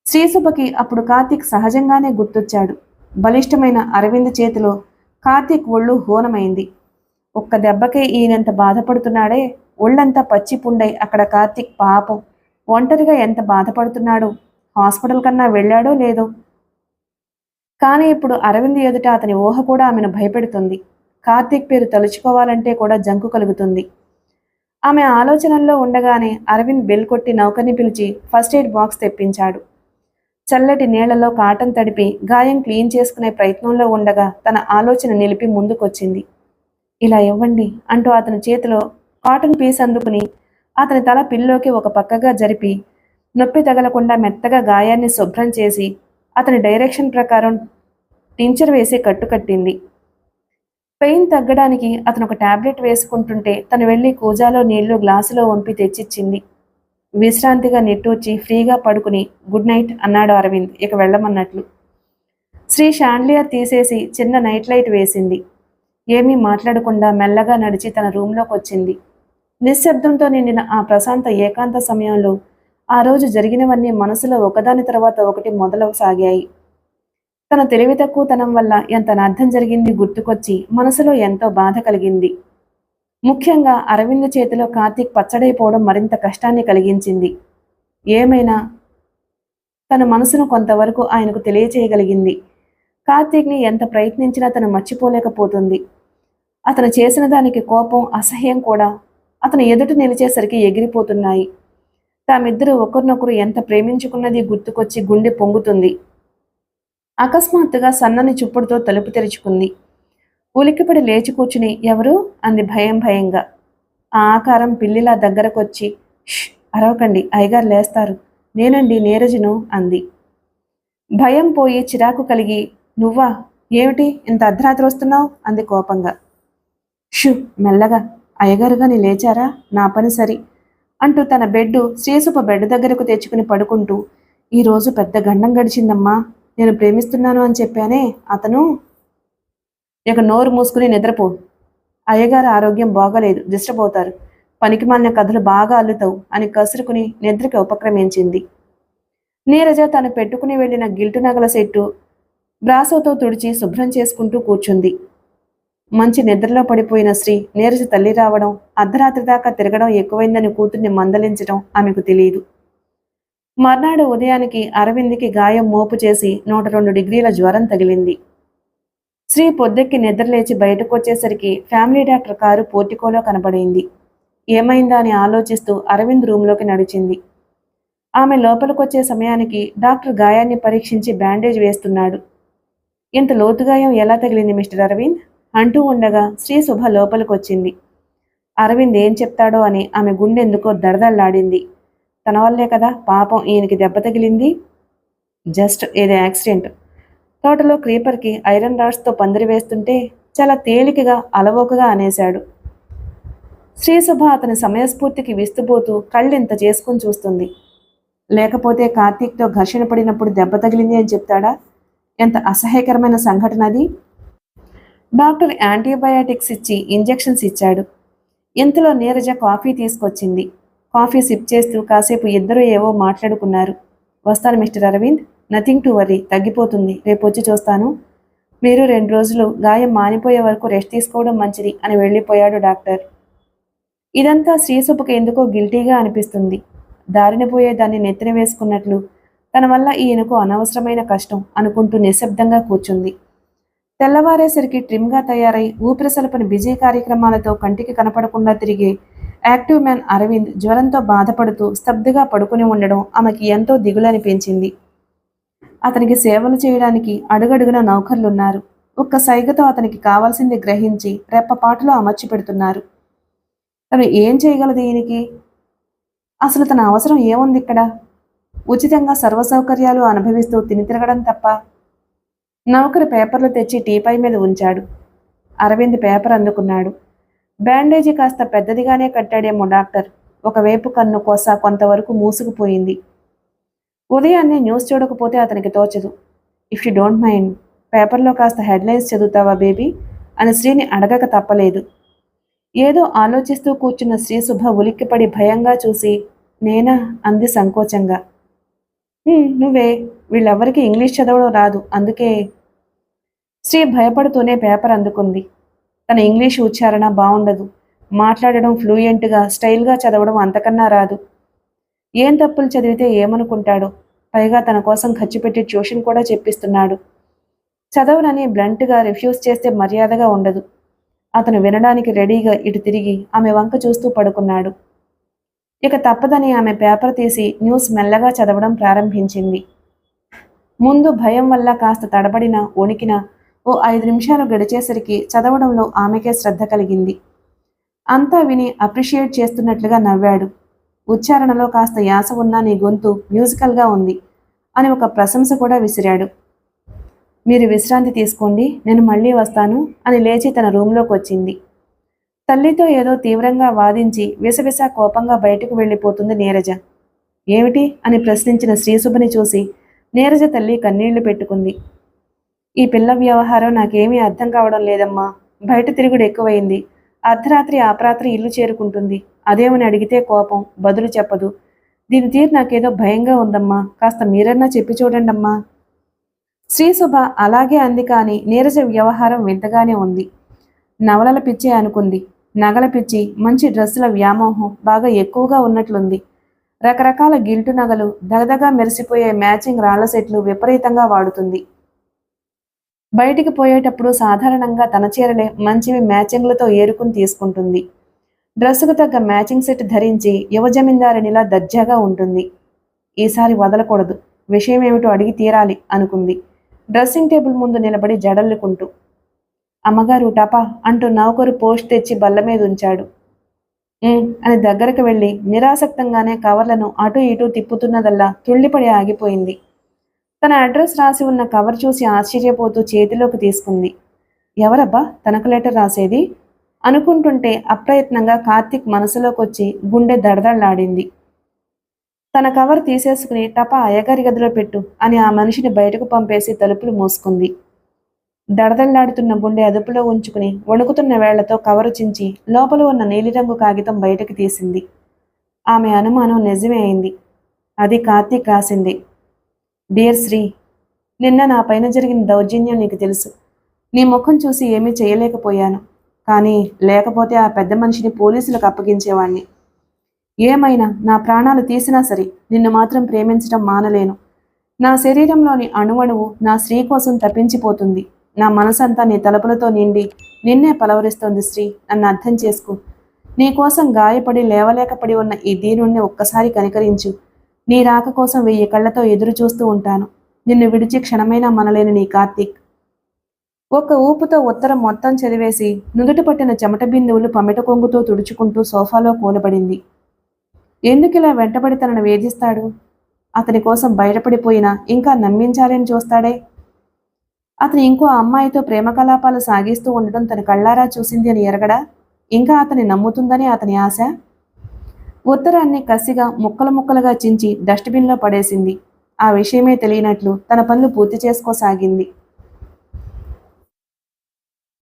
శ్రీశుభకి అప్పుడు కార్తీక్ సహజంగానే గుర్తొచ్చాడు. బలిష్టమైన అరవింద్ చేతిలో కార్తీక్ ఒళ్ళు హూనమైంది. ఒక్క దెబ్బకే ఈయనంత బాధపడుతున్నాడే, ఒళ్ళంతా పచ్చి పుండై అక్కడ కార్తీక్ పాపం ఒంటరిగా ఎంత బాధపడుతున్నాడో. హాస్పిటల్ కన్నా వెళ్ళాడో లేదో. కానీ ఇప్పుడు అరవింద్ ఎదుట అతని ఊహ కూడా ఆమెను భయపెడుతుంది. కార్తీక్ పేరు తలుచుకోవాలంటే కూడా జంకు కలుగుతుంది. ఆమె ఆలోచనల్లో ఉండగానే అరవింద్ బెల్ కొట్టి నౌకర్ని పిలిచి ఫస్ట్ ఎయిడ్ బాక్స్ తెప్పించాడు. చల్లటి నీళ్లలో కాటన్ తడిపి గాయం క్లీన్ చేసుకునే ప్రయత్నంలో ఉండగా తన ఆలోచన నిలిపి ముందుకొచ్చింది. ఇలా ఇవ్వండి అంటూ అతని చేతిలో కాటన్ పీస్ అందుకుని అతని తల పిల్లోకి ఒక పక్కగా జరిపి నొప్పి తగలకుండా మెత్తగా గాయాన్ని శుభ్రం చేసి అతని డైరెక్షన్ ప్రకారం టించర్ వేసి కట్టుకట్టింది. పెయిన్ తగ్గడానికి అతను ఒక టాబ్లెట్ వేసుకుంటుంటే తను వెళ్లి కూజాలో నీళ్లు గ్లాసులో వంపి తెచ్చిచ్చింది. విశ్రాంతిగా నిట్టూర్చి ఫ్రీగా పడుకుని గుడ్ నైట్ అన్నాడు అరవింద్ ఇక వెళ్ళమన్నట్లు. శ్రీ షాండ్లియర్ తీసేసి చిన్న నైట్ లైట్ వేసింది. ఏమీ మాట్లాడకుండా మెల్లగా నడిచి తన రూంలోకి వచ్చింది. నిశ్శబ్దంతో నిండిన ఆ ప్రశాంత ఏకాంత సమయంలో ఆ రోజు జరిగినవన్నీ మనసులో ఒకదాని తర్వాత ఒకటి మొదలవసాగాయి. తన తెలివి తక్కువతనం వల్ల ఎంత నర్థం జరిగింది గుర్తుకొచ్చి మనసులో ఎంతో బాధ కలిగింది. ముఖ్యంగా అరవింద్ చేతిలో కార్తీక్ పచ్చడైపోవడం మరింత కష్టాన్ని కలిగించింది. ఏమైనా తన మనసును కొంతవరకు ఆయనకు తెలియచేయగలిగింది. కార్తీక్ని ఎంత ప్రయత్నించినా తను మర్చిపోలేకపోతుంది. అతను చేసిన దానికి కోపం, అసహ్యం కూడా అతను ఎదుట నిలిచేసరికి ఎగిరిపోతున్నాయి. తామిద్దరూ ఒకరినొకరు ఎంత ప్రేమించుకున్నది గుర్తుకొచ్చి గుండె పొంగుతుంది. అకస్మాత్తుగా సన్నని చుప్పుడుతో తలుపు తెరుచుకుంది. ఉలిక్కిపడి లేచి కూర్చుని ఎవరు అంది భయం భయంగా. ఆ ఆకారం పిల్లిలా దగ్గరకొచ్చి ష్ అరవకండి, అయ్యగారు లేస్తారు, నేనండి నీరజను అంది. భయం పోయి చిరాకు కలిగి నువ్వా, ఏమిటి ఇంత అర్ధరాత్రి వస్తున్నావు అంది కోపంగా. షు మెల్లగా, అయ్యగారుగాని లేచారా, నా పని సరి అంటూ తన బెడ్డు శ్రీసుప బెడ్ దగ్గరకు తెచ్చుకుని పడుకుంటూ ఈరోజు పెద్ద గండం గడిచిందమ్మా, నేను ప్రేమిస్తున్నాను అని చెప్పానే అతను. ఇక నోరు మూసుకుని నిద్రపో, అయ్యగారు ఆరోగ్యం బాగలేదు, డిస్టర్బ్ అవుతారు, పనికిమాలిన కథలు బాగా అల్లుతావు అని కసురుకుని నిద్రకి ఉపక్రమించింది. నీరజ తను పెట్టుకుని వెళ్లిన గిల్టు నగల సెట్టు బ్రాసోతో తుడిచి శుభ్రం చేసుకుంటూ కూర్చుంది. మంచి నిద్రలో పడిపోయిన శ్రీ నీరజ తల్లి రావడం, అర్ధరాత్రి దాకా తిరగడం ఎక్కువైందని కూతుర్ని మందలించడం ఆమెకు తెలియదు. మర్నాడు ఉదయానికి అరవింద్కి గాయం మోపు చేసి 102 డిగ్రీల జ్వరం తగిలింది. శ్రీ పొద్దెక్కి నిద్రలేచి బయటకు వచ్చేసరికి ఫ్యామిలీ డాక్టర్ కారు పోర్టికోలో కనబడింది. ఏమైందా అని ఆలోచిస్తూ అరవింద్ రూంలోకి నడిచింది. ఆమె లోపలికొచ్చే సమయానికి డాక్టర్ గాయాన్ని పరీక్షించి బ్యాండేజ్ వేస్తున్నాడు. ఇంత లోతుగాయం ఎలా తగిలింది మిస్టర్ అరవింద్ అంటూ ఉండగా శ్రీ శుభ లోపలికొచ్చింది. అరవింద్ ఏం చెప్తాడో అని ఆమె గుండెందుకో దడదళ్లాడింది. తన వల్లే కదా పాపం ఈయనకి దెబ్బ తగిలింది. జస్ట్ ఏదో యాక్సిడెంట్. తోటలో క్రీపర్కి ఐరన్ రాడ్స్తో పందిరి వేస్తుంటే చాలా తేలికగా అలవోకగా అనేశాడు. శ్రీశుభ అతని సమయస్ఫూర్తికి విస్తుపోతూ కళ్ళింత చేసుకుని చూస్తుంది. లేకపోతే కార్తీక్తో ఘర్షణ పడినప్పుడు దెబ్బ తగిలింది అని చెప్తాడా? ఎంత అసహ్యకరమైన సంఘటన అది. డాక్టర్ యాంటీబయాటిక్స్ ఇచ్చి ఇంజెక్షన్స్ ఇచ్చాడు. ఇంతలో నీరజ కాఫీ తీసుకొచ్చింది. కాఫీ సిప్ చేస్తూ కాసేపు ఇద్దరూ ఏవో మాట్లాడుకున్నారు. వస్తాను mister Aravind, nothing to worry, తగ్గిపోతుంది, రేపు వచ్చి చూస్తాను. మీరు 2 రోజులు గాయం మానిపోయే వరకు రెస్ట్ తీసుకోవడం మంచిది అని వెళ్ళిపోయాడు డాక్టర్. ఇదంతా శ్రీశుభకు ఎందుకో గిల్టీగా అనిపిస్తుంది. దారిన పోయేదాన్ని నెత్తిన వేసుకున్నట్లు తన వల్ల ఈయనకు అనవసరమైన కష్టం అనుకుంటూ నిశ్శబ్దంగా కూర్చుంది. తెల్లవారేసరికి ట్రిమ్గా తయారై ఊపిరి సలపని బిజీ కార్యక్రమాలతో కంటికి కనపడకుండా తిరిగే యాక్టివ్ మ్యాన్ అరవింద్ జ్వరంతో బాధపడుతూ స్తబ్దుగా పడుకుని ఉండడం ఆమెకి ఎంతో దిగులనిపించింది. అతనికి సేవలు చేయడానికి అడుగడుగున నౌకర్లున్నారు. ఒక్క సైగతో అతనికి కావాల్సింది గ్రహించి రెప్పపాటులో అమర్చి పెడుతున్నారు. తను ఏం చేయగలదు ఈయనకి? అసలు తన అవసరం ఏముంది ఇక్కడ? ఉచితంగా సర్వసౌకర్యాలు అనుభవిస్తూ తిని తిరగడం తప్ప. నౌకరు పేపర్లు తెచ్చి టీపై మీద ఉంచాడు. అరవింద్ పేపర్ అందుకున్నాడు. బ్యాండేజీ కాస్త పెద్దదిగానే కట్టాడేమో డాక్టర్. ఒకవైపు కన్ను కోస కొంతవరకు మూసుకుపోయింది. ఉదయాన్నే న్యూస్ చూడకపోతే అతనికి తోచదు. ఇఫ్ యూ డోంట్ మైండ్, పేపర్లో కాస్త హెడ్లైన్స్ చదువుతావా బేబీ అని శ్రీని అడగక తప్పలేదు. ఏదో ఆలోచిస్తూ కూర్చున్న శ్రీశుభ ఉలిక్కిపడి భయంగా చూసి నేనా అంది సంకోచంగా. నువ్వే, వీళ్ళెవ్వరికీ ఇంగ్లీష్ చదవడం రాదు, అందుకే. శ్రీ భయపడుతూనే పేపర్ అందుకుంది. తన ఇంగ్లీష్ ఉచ్చారణ బాగుండదు, మాట్లాడడం ఫ్లూయెంట్గా స్టైల్గా చదవడం అంతకన్నా రాదు. ఏం తప్పులు చదివితే ఏమనుకుంటాడో. పైగా తన కోసం ఖర్చు పెట్టి ట్యూషన్ కూడా చెప్పిస్తున్నాడు. చదవనని బ్లంట్గా రిఫ్యూజ్ చేస్తే మర్యాదగా ఉండదు. అతను వినడానికి రెడీగా ఇటు తిరిగి ఆమె వంక చూస్తూ పడుకున్నాడు. ఇక తప్పదని ఆమె పేపర్ తీసి న్యూస్ మెల్లగా చదవడం ప్రారంభించింది. ముందు భయం వల్ల కాస్త తడబడిన వణికిన ఓ 5 నిమిషాలు గడిచేసరికి చదవడంలో ఆమెకే శ్రద్ధ కలిగింది. అంతా విని అప్రిషియేట్ చేస్తున్నట్లుగా నవ్వాడు. ఉచ్చారణలో కాస్త యాస ఉన్నా నీ గొంతు మ్యూజికల్గా ఉంది అని ఒక ప్రశంస కూడా విసిరాడు. మీరు విశ్రాంతి తీసుకోండి, నేను మళ్ళీ వస్తాను అని లేచి తన రూంలోకి వచ్చింది. తల్లితో ఏదో తీవ్రంగా వాదించి విసవిస కోపంగా బయటకు వెళ్ళిపోతుంది నీరజ. ఏమిటి అని ప్రశ్నించిన శ్రీశుభని చూసి నీరజ తల్లి కన్నీళ్లు పెట్టుకుంది. ఈ పిల్ల వ్యవహారం నాకేమీ అర్థం కావడం లేదమ్మా. బయట తిరుగుడు ఎక్కువైంది. అర్ధరాత్రి ఆప్రాత్రి ఇల్లు చేరుకుంటుంది. అదేమని అడిగితే కోపం, బదులు చెప్పదు. దీని తీరు నాకేదో భయంగా ఉందమ్మా. కాస్త మీరన్నా చెప్పి చూడండమ్మా. శ్రీశుభ అలాగే అంది, కానీ నీరజ వ్యవహారం వింతగానే ఉంది. నవలల పిచ్చే అనుకుంది. నగల పిచ్చి, మంచి డ్రెస్సుల వ్యామోహం బాగా ఎక్కువగా ఉన్నట్లుంది. రకరకాల గిల్టు నగలు, దగదగా మెరిసిపోయే మ్యాచింగ్ రాళ్ల సెట్లు విపరీతంగా వాడుతుంది. బయటికి పోయేటప్పుడు సాధారణంగా తన చీరలే మంచివి మ్యాచింగ్లతో ఏరుకుని తీసుకుంటుంది. డ్రెస్సుకు తగ్గ మ్యాచింగ్ సెట్ ధరించి యువ జమీందారునిలా దర్జాగా ఉంటుంది. ఈసారి వదలకూడదు, విషయం ఏమిటో అడిగి తీరాలి అనుకుంది, డ్రెస్సింగ్ టేబుల్ ముందు నిలబడి జడల్లుకుంటూ. అమ్మగారు టపా అంటూ నౌకరు పోస్ట్ తెచ్చి బల్ల మీద ఉంచాడు. అని దగ్గరకు వెళ్ళి నిరాసక్తంగానే కవర్లను అటూ ఇటూ తిప్పుతున్నదల్లా తుళ్ళిపడి ఆగిపోయింది. తన అడ్రస్ రాసి ఉన్న కవర్ చూసి ఆశ్చర్యపోతూ చేతిలోకి తీసుకుంది. ఎవరబ్బా తనకు లెటర్ రాసేది అనుకుంటుంటే అప్రయత్నంగా కార్తీక్ మనసులోకొచ్చి గుండె దడదళ్లాడింది. తన కవర్ తీసేసుకుని టపా అయ్యగారి గదిలో పెట్టు అని ఆ మనిషిని బయటకు పంపేసి తలుపులు మూసుకుంది. దడదళ్లాడుతున్న గుండె అదుపులో ఉంచుకుని వణుకుతున్న వేళ్లతో కవరు చించి లోపల ఉన్న నీలిరంగు కాగితం బయటకు తీసింది. ఆమె అనుమానం నిజమే అయింది. అది కార్తీక్ రాసింది. డియర్ శ్రీ, నిన్న నా పైన జరిగిన దౌర్జన్యం నీకు తెలుసు. నీ ముఖం చూసి ఏమీ చేయలేకపోయాను. కానీ లేకపోతే ఆ పెద్ద మనిషిని పోలీసులకు అప్పగించేవాణ్ణి. ఏమైనా నా ప్రాణాలు తీసినా సరే నిన్ను మాత్రం ప్రేమించడం మానలేను. నా శరీరంలోని అణువణువు నా శ్రీ కోసం తప్పించిపోతుంది. నా మనసంతా నీ తలుపులతో నిండి నిన్నే పలవరిస్తోంది శ్రీ. నన్ను అర్థం చేసుకో. నీకోసం గాయపడి లేవలేకపడి ఉన్న ఈ దీనుణ్ణి ఒక్కసారి కనికరించు. నీ రాక కోసం 1000 కళ్లతో ఎదురు చూస్తూ ఉంటాను. నిన్ను విడిచి క్షణమైనా మనలేని నీ కార్తీక్. ఒక్క ఊపుతో ఉత్తరం మొత్తం చదివేసి నుదుట పట్టిన చెమట బిందువులు పమిట కొంగుతో తుడుచుకుంటూ సోఫాలో కూలబడింది. ఎందుకిలా వెంటబడి తనను వేధిస్తాడు? అతని కోసం బయటపడిపోయినా ఇంకా నమ్మించాలని చూస్తాడే. అతను ఇంకో అమ్మాయితో ప్రేమ కలాపాలు సాగిస్తూ ఉండటం తన కళ్ళారా చూసింది అని ఎరగడా? ఇంకా అతని నమ్ముతుందని అతని ఆశ. ఉత్తరాన్ని కసిగా ముక్కలు ముక్కలుగా చించి డస్ట్బిన్లో పడేసింది. ఆ విషయమే తెలియనట్లు తన పనులు పూర్తి చేసుకోసాగింది.